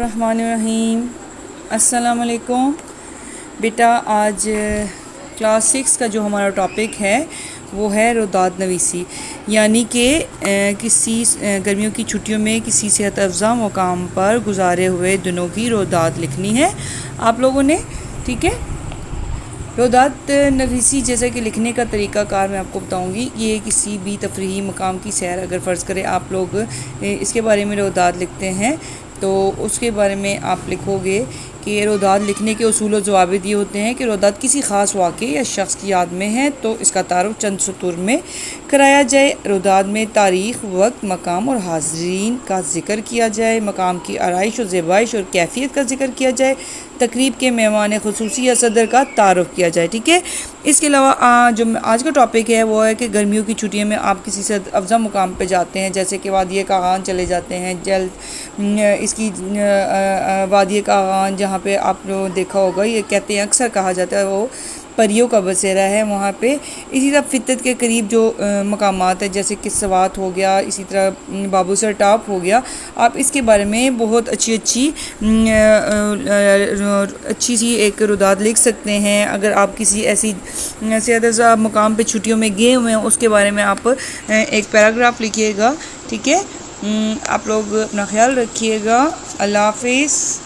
बिस्मिल्लाहिर्रहमानिर्रहीम। अस्सलाम वालेकुम बेटा। आज क्लास 6 का जो हमारा टॉपिक है वो है रुदात नवीसी, यानी कि किसी गर्मियों की छुट्टियों में किसी सेहत अफ़ज़ा मुकाम पर गुजारे हुए दिनों की रुदात लिखनी है आप लोगों ने। ठीक है। रुदात नवीसी जैसे कि लिखने का तरीक़ा कार मैं आपको बताऊंगी। ये किसी भी तफरीही मकाम की सैर, अगर फ़र्ज़ करें आप लोग इसके बारे में रुदात लिखते हैं तो उसके बारे में आप लिखोगे कि रुदात लिखने के उसूल व ज़वाबित ये होते हैं कि रुदात किसी ख़ास वाक़े या शख्स की याद में है तो इसका तारुफ़ चंद सतूर में कराया जाए। रुदात में तारीख़, वक्त, मकाम और हाज़रीन का ज़िक्र किया जाए। मकाम की आराइश और ज़ेबाइश और कैफ़ियत का ज़िक्र किया जाए। तकरीब के मेहमान ख़ुसूसी या सदर का तारुफ़ किया जाए। ठीक है। इसके अलावा जो आज का टॉपिक है वो है कि गर्मियों की छुट्टियों में आप किसी सेहत अफ़ज़ा मुकाम पे जाते हैं, जैसे कि वादिय कागान चले जाते हैं। इसकी वादिय कागान जहाँ पे आप लोग देखा होगा, ये कहते हैं अक्सर कहा जाता है वो परियों का बसेरा है वहाँ पे। इसी तरह फितरत के करीब जो मकामात है जैसे कि सवात हो गया, इसी तरह बाबूसर टॉप हो गया, आप इसके बारे में बहुत अच्छी सी एक रुदात लिख सकते हैं। अगर आप किसी ऐसी सेहत मुकाम पे छुट्टियों में गए हुए हैं उसके बारे में आप एक पैराग्राफ लिखिएगा। ठीक है। आप लोग अपना ख्याल रखिएगा। अल्लाह हाफ़िज़।